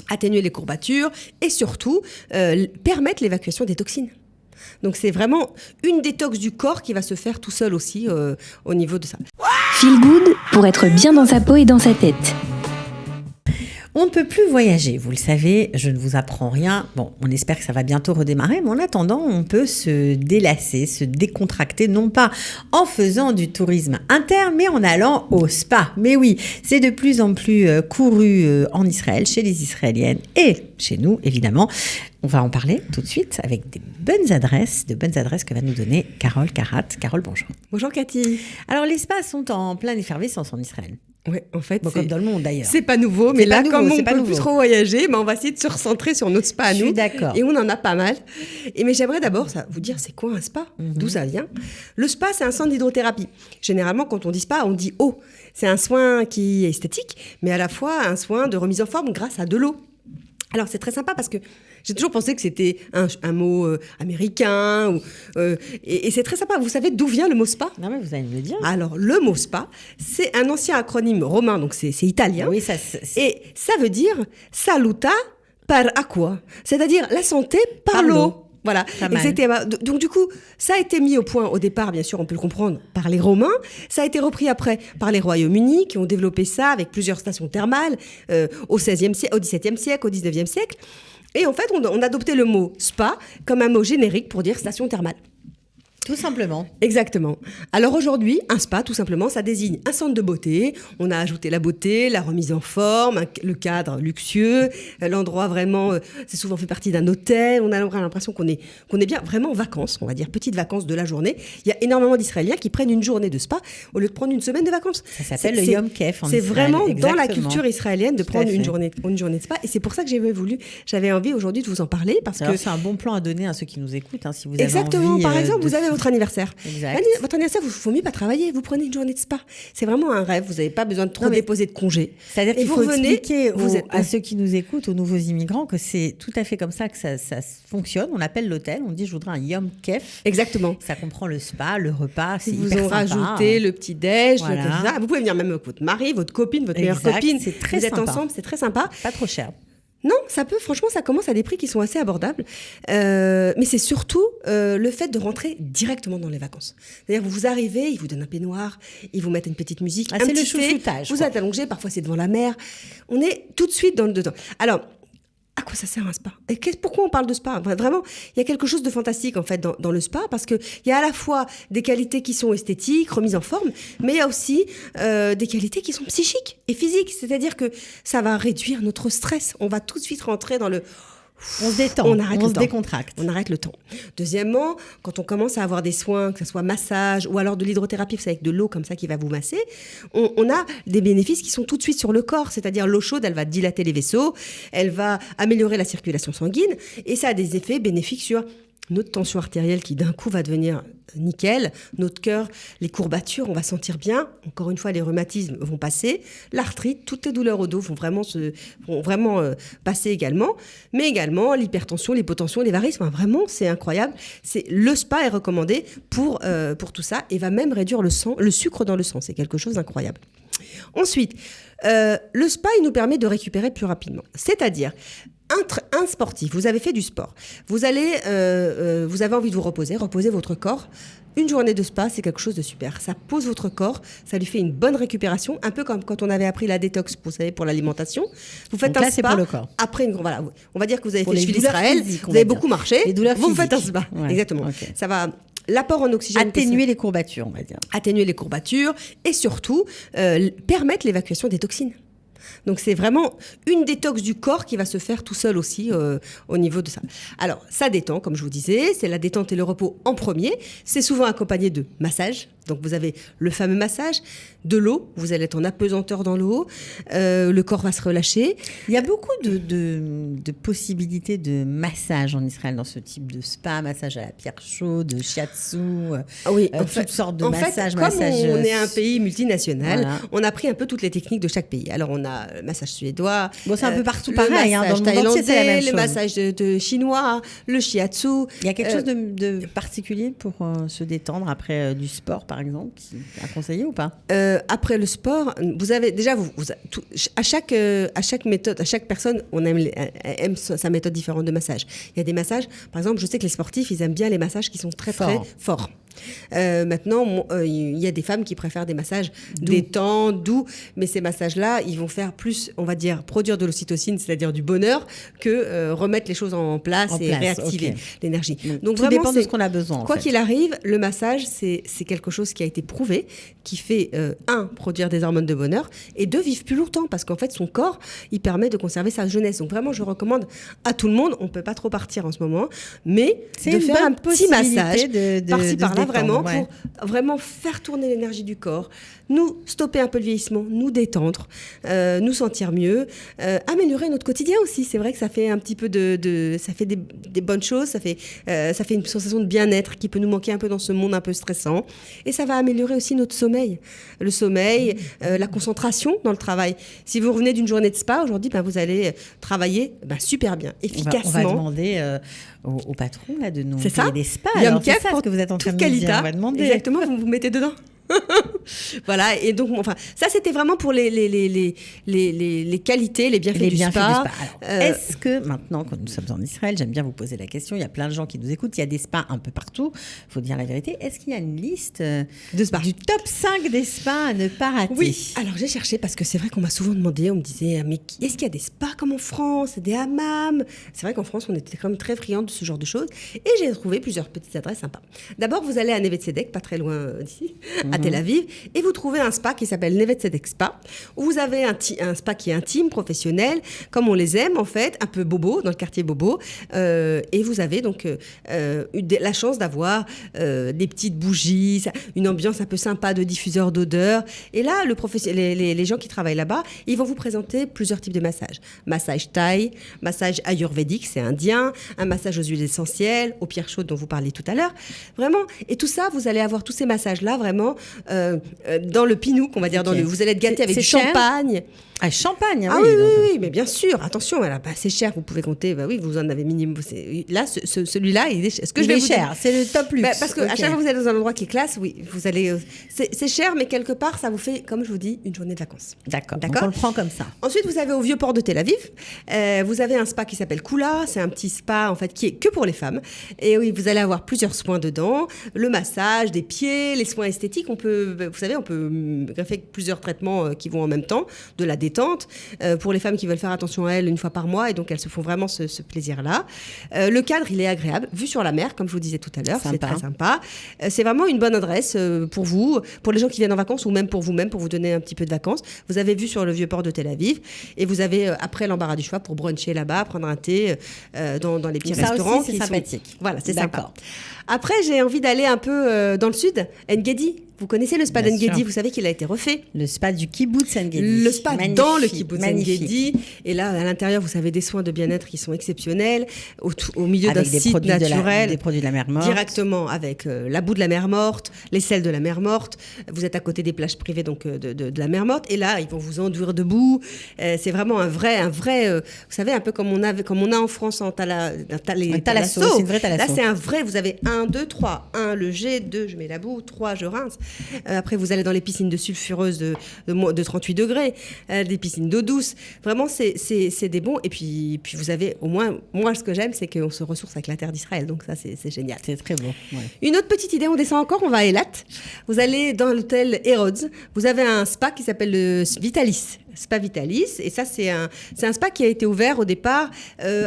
atténuer les courbatures et surtout permettre l'évacuation des toxines. Donc c'est vraiment une détox du corps qui va se faire tout seul aussi au niveau de ça. Feel Good pour être bien dans sa peau et dans sa tête. On ne peut plus voyager, vous le savez, je ne vous apprends rien. Bon, on espère que ça va bientôt redémarrer, mais en attendant, on peut se délasser, se décontracter, non pas en faisant du tourisme interne, mais en allant au spa. Mais oui, c'est de plus en plus couru en Israël, chez les Israéliennes et chez nous, évidemment. On va en parler tout de suite avec de bonnes adresses que va nous donner Carole Karat. Carole, bonjour. Bonjour Cathy. Alors, les spas sont en pleine effervescence en Israël. Oui, en fait, comme dans le monde d'ailleurs. C'est pas nouveau, mais là, comme on ne peut plus trop voyager, on va essayer de se recentrer sur nos spas à nous. Je suis d'accord. Et on en a pas mal. Mais j'aimerais d'abord vous dire, c'est quoi un spa ? D'où ça vient ? Le spa, c'est un centre d'hydrothérapie. Généralement, quand on dit spa, on dit eau. C'est un soin qui est esthétique, mais à la fois un soin de remise en forme grâce à de l'eau. Alors, c'est très sympa parce que j'ai toujours pensé que c'était un mot américain. Et c'est très sympa. Vous savez d'où vient le mot spa ? Non, mais vous allez me le dire. Alors, le mot spa, c'est un ancien acronyme romain, donc c'est italien. Oui, et ça veut dire saluta per acqua, c'est-à-dire la santé par l'eau. Voilà. Donc du coup, ça a été mis au point au départ, bien sûr, on peut le comprendre, par les Romains. Ça a été repris après par les Royaumes-Unis qui ont développé ça avec plusieurs stations thermales au XVIe siècle, au XVIIe siècle, au XIXe siècle. Et en fait, on a adopté le mot spa comme un mot générique pour dire station thermale. Tout simplement. Exactement. Alors aujourd'hui, un spa, tout simplement, ça désigne un centre de beauté. On a ajouté la beauté, la remise en forme, le cadre luxueux, l'endroit vraiment, c'est souvent fait partie d'un hôtel. On a l'impression qu'on est bien vraiment en vacances, on va dire petites vacances de la journée. Il y a énormément d'Israéliens qui prennent une journée de spa au lieu de prendre une semaine de vacances. Ça s'appelle le Yom Kef en Israël. C'est vraiment exactement. Dans la culture israélienne de prendre une journée de spa. Et c'est pour ça que j'avais envie aujourd'hui de vous en parler. Alors, c'est un bon plan à donner à ceux qui nous écoutent, si vous avez exactement. envie. Par exemple, vous avez votre anniversaire. Exact. Votre anniversaire, il ne faut mieux pas travailler. Vous prenez une journée de spa. C'est vraiment un rêve. Vous n'avez pas besoin de trop déposer de congés. C'est-à-dire qu'il faut expliquer à ceux qui nous écoutent, aux nouveaux immigrants, que c'est tout à fait comme ça que ça fonctionne. On appelle l'hôtel, on dit je voudrais un Yom Kef. Exactement. Ça comprend le spa, le repas, c'est hyper sympa. Vous en rajoutez le petit-déj. Voilà. Vous pouvez venir même avec votre mari, votre copine, votre meilleure copine. C'est très vous sympa. Êtes ensemble, c'est très sympa. Pas trop cher. Non, franchement, ça commence à des prix qui sont assez abordables. Mais c'est surtout le fait de rentrer directement dans les vacances. C'est-à-dire, vous arrivez, ils vous donnent un peignoir, ils vous mettent une petite musique, c'est le chouchoutage. Vous êtes allongé, parfois c'est devant la mer. On est tout de suite dedans. Alors, à quoi ça sert un spa ? Et pourquoi on parle de spa ? Vraiment, il y a quelque chose de fantastique en fait dans le spa parce qu'il y a à la fois des qualités qui sont esthétiques, remises en forme, mais il y a aussi des qualités qui sont psychiques et physiques. C'est-à-dire que ça va réduire notre stress. On va tout de suite rentrer dans le... On se détend, on se décontracte. On arrête le temps. Deuxièmement, quand on commence à avoir des soins, que ce soit massage ou alors de l'hydrothérapie, c'est avec de l'eau comme ça qui va vous masser, on a des bénéfices qui sont tout de suite sur le corps. C'est-à-dire l'eau chaude, elle va dilater les vaisseaux, elle va améliorer la circulation sanguine et ça a des effets bénéfiques sur notre tension artérielle qui d'un coup va devenir nickel, notre cœur, les courbatures, on va sentir bien. Encore une fois, les rhumatismes vont passer, l'arthrite, toutes les douleurs au dos vont vraiment passer également, mais également l'hypertension, l'hypotension, les varices. Vraiment, c'est incroyable. Le spa est recommandé pour tout ça et va même réduire le sucre dans le sang. C'est quelque chose d'incroyable. Ensuite, le spa, il nous permet de récupérer plus rapidement. C'est-à-dire, un sportif, vous avez fait du sport, vous avez envie de vous reposer votre corps. Une journée de spa, c'est quelque chose de super. Ça pose votre corps, ça lui fait une bonne récupération, un peu comme quand on avait appris la détox, vous savez, pour l'alimentation. Vous faites un spa, pour le corps. Après voilà, on va dire que vous avez fait le suivi d'Israël, vous avez beaucoup marché, vous faites un spa. Ouais. Exactement. Okay. Ça va... L'apport en oxygène... Atténuer les courbatures, on va dire. Atténuer les courbatures et surtout permettre l'évacuation des toxines. Donc c'est vraiment une détox du corps qui va se faire tout seul aussi au niveau de ça. Alors ça détend, comme je vous disais, c'est la détente et le repos en premier. C'est souvent accompagné de massage. Donc vous avez le fameux massage, de l'eau, vous allez être en apesanteur dans l'eau, le corps va se relâcher. Il y a beaucoup de possibilités de massage en Israël dans ce type de spa, massage à la pierre chaude, shiatsu, toutes sortes de massages. Comme on est un pays multinational, voilà. On a pris un peu toutes les techniques de chaque pays. Alors on a a le massage suédois. Bon, c'est un peu partout le pareil, hein, dans le massage monde entier, c'est la même thaïlandais, le chose. massage de chinois, le shiatsu. Il y a quelque chose de particulier pour se détendre après du sport, par exemple, à conseiller ou pas? Après le sport, vous avez déjà à chaque méthode, à chaque personne, on aime sa méthode différente de massage. Il y a des massages, par exemple, je sais que les sportifs, ils aiment bien les massages qui sont très très forts. Maintenant, il y a des femmes qui préfèrent des massages détends, doux, mais ces massages-là, ils vont faire plus, on va dire, produire de l'ocytocine, c'est-à-dire du bonheur, que remettre les choses en place et réactiver l'énergie. Donc tout dépend de ce qu'on a besoin. Quoi qu'il arrive, le massage, c'est quelque chose qui a été prouvé, qui fait, produire des hormones de bonheur, et deux, vivre plus longtemps, parce qu'en fait, son corps, il permet de conserver sa jeunesse. Donc vraiment, je recommande à tout le monde, on ne peut pas trop partir en ce moment, mais de faire un petit massage par-ci, par-là, vraiment, pour vraiment faire tourner l'énergie du corps, nous stopper un peu le vieillissement, nous détendre, nous sentir mieux, améliorer notre quotidien aussi. C'est vrai que ça fait un petit peu ça fait des bonnes choses, ça fait une sensation de bien-être qui peut nous manquer un peu dans ce monde un peu stressant. Et ça va améliorer aussi notre sommeil. Le sommeil, la concentration dans le travail. Si vous revenez d'une journée de spa, aujourd'hui, vous allez travailler super bien, efficacement. On va demander au patron là, de nous payer des spas. Alors, c'est ça ce que vous êtes en train de me dire. On va demander. Exactement, vous mettez dedans. Voilà, et donc ça c'était vraiment pour les qualités, les bienfaits du spa. Alors, est-ce que maintenant, quand nous sommes en Israël, j'aime bien vous poser la question, il y a plein de gens qui nous écoutent, il y a des spas un peu partout, il faut dire la vérité, est-ce qu'il y a une liste de spas, du top 5 des spas à ne pas rater? Oui, alors j'ai cherché parce que c'est vrai qu'on m'a souvent demandé, on me disait, mais est-ce qu'il y a des spas comme en France, des hammams? C'est vrai qu'en France, on était quand même très friands de ce genre de choses, et j'ai trouvé plusieurs petites adresses sympas. D'abord, vous allez à Neve Tzedek, pas très loin d'ici, à Tel Aviv, et vous trouvez un spa qui s'appelle Neve Tzedek Spa, où vous avez un spa qui est intime, professionnel, comme on les aime en fait, un peu bobo, dans le quartier bobo, et vous avez donc la chance d'avoir des petites bougies, une ambiance un peu sympa de diffuseur d'odeurs, et là, les gens qui travaillent là-bas, ils vont vous présenter plusieurs types de massages. Massage thaï, massage ayurvédique, c'est indien, un massage aux huiles essentielles, aux pierres chaudes dont vous parliez tout à l'heure, vraiment, et tout ça, vous allez avoir tous ces massages-là, vraiment, dans le pinouk, on va dire, vous allez être gâté avec du champagne. Ah, champagne, ah oui, mais bien sûr, attention, c'est cher, vous pouvez compter, oui, vous en avez minimum. Là, celui-là, il est cher, c'est le top luxe. Parce qu'à chaque fois que vous êtes dans un endroit qui est classe, oui, vous allez. C'est cher, mais quelque part, ça vous fait, comme je vous dis, une journée de vacances. D'accord. Donc on le prend comme ça. Ensuite, vous avez au Vieux-Port de Tel Aviv, vous avez un spa qui s'appelle Kula, c'est un petit spa, en fait, qui est que pour les femmes. Et oui, vous allez avoir plusieurs soins dedans, le massage des pieds, les soins esthétiques, on peut greffer plusieurs traitements qui vont en même temps, de la détente, pour les femmes qui veulent faire attention à elles une fois par mois, et donc elles se font vraiment ce plaisir-là. Le cadre, il est agréable, vue sur la mer, comme je vous disais tout à l'heure, c'est très sympa. C'est vraiment une bonne adresse pour vous, pour les gens qui viennent en vacances, ou même pour vous-même, pour vous donner un petit peu de vacances. Vous avez vu sur le Vieux-Port de Tel Aviv, et vous avez après l'embarras du choix pour bruncher là-bas, prendre un thé dans les petits restaurants. Aussi, c'est sympathique. Voilà, c'est sympa. Après, j'ai envie d'aller un peu dans le sud, En-Gedi. Vous connaissez le spa d'En-Gedi, vous savez qu'il a été refait. Le spa du kibbutz En-Gedi. Le spa dans le kibbutz En-Gedi. Et là, à l'intérieur, vous avez des soins de bien-être qui sont exceptionnels, au milieu d'un site naturel. Des produits de la mer morte. Directement avec la boue de la mer morte, les sels de la mer morte. Vous êtes à côté des plages privées donc, de la mer morte. Et là, ils vont vous enduire debout. C'est vraiment un vrai vous savez, un peu comme on a en France en talasso. C'est une vraie thalasso. Là, c'est un vrai. Vous avez 1, 2, 3. 1, le jet. 2, je mets la boue. 3, je rince. Après, vous allez dans les piscines de sulfureuses de 38 degrés, des piscines d'eau douce. Vraiment, c'est des bons. Et puis vous avez, au moins, moi, ce que j'aime, c'est qu'on se ressource avec la terre d'Israël. Donc ça, c'est génial. C'est très beau. Ouais. Une autre petite idée, on descend encore, on va à Eilat. Vous allez dans l'hôtel Herods. Vous avez un spa qui s'appelle le Vitalis. Spa Vitalis, et ça c'est un spa qui a été ouvert au départ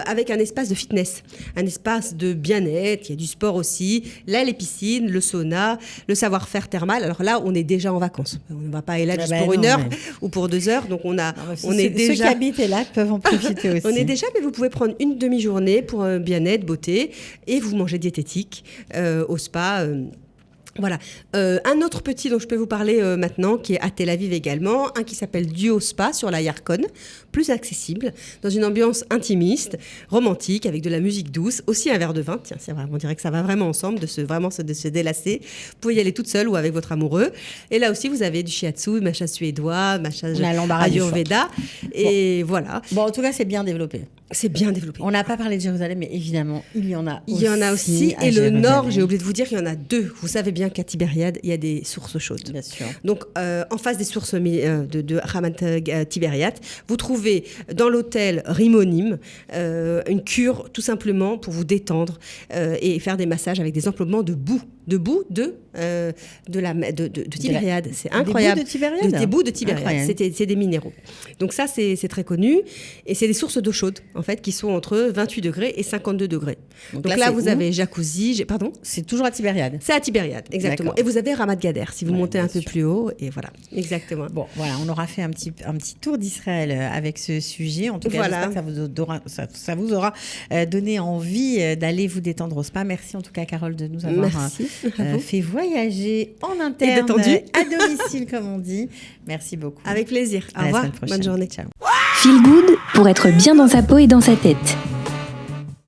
avec un espace de fitness, un espace de bien-être, il y a du sport aussi, là les piscines, le sauna, le savoir-faire thermal. Alors là on est déjà en vacances, on ne va pas aller là juste pour une heure ou pour 2 heures, donc on est déjà... Ceux qui habitent là peuvent en profiter aussi. On est déjà, mais vous pouvez prendre une demi-journée pour bien-être, beauté, et vous mangez diététique au spa Voilà. Un autre petit dont je peux vous parler maintenant, qui est à Tel Aviv également, un qui s'appelle Duo Spa sur la Yarkon, plus accessible, dans une ambiance intimiste, romantique, avec de la musique douce, aussi un verre de vin. Tiens, c'est vrai, on dirait que ça va vraiment ensemble, de se délasser. Vous pouvez y aller toute seule ou avec votre amoureux. Et là aussi, vous avez du shiatsu, massage suédois, massage ayurveda. Et voilà. Bon, en tout cas, c'est bien développé. C'est bien développé. On n'a pas parlé de Jérusalem, mais évidemment, il y en a aussi. Il y en a aussi. Et le nord, j'ai oublié de vous dire, il y en a 2. Vous savez bien qu'à Tibériade, il y a des sources chaudes. Bien sûr. Donc, en face des sources de Ramat Tibériade, vous trouvez dans l'hôtel Rimonim une cure tout simplement pour vous détendre et faire des massages avec des emploiements de boue. De Tibériade. C'est incroyable. Des bouts de Tibériade. Des bouts de Tibériade. C'est des minéraux. Donc ça, c'est très connu. Et c'est des sources d'eau chaude, en fait, qui sont entre 28 degrés et 52 degrés. Donc là vous avez jacuzzi. Pardon ? C'est toujours à Tibériade. C'est à Tibériade, exactement. D'accord. Et vous avez Ramat Gader, si vous montez un peu plus haut. Et voilà, exactement. Bon, voilà, on aura fait un petit tour d'Israël avec ce sujet. En tout cas, voilà. j'espère que ça vous aura donné envie d'aller vous détendre au spa. Merci en tout cas, Carole, de nous avoir fait voyager en interne, à domicile, comme on dit. Merci beaucoup. Avec plaisir. Au revoir. Bonne journée. Ciao. Feel Good pour être bien dans sa peau et dans sa tête.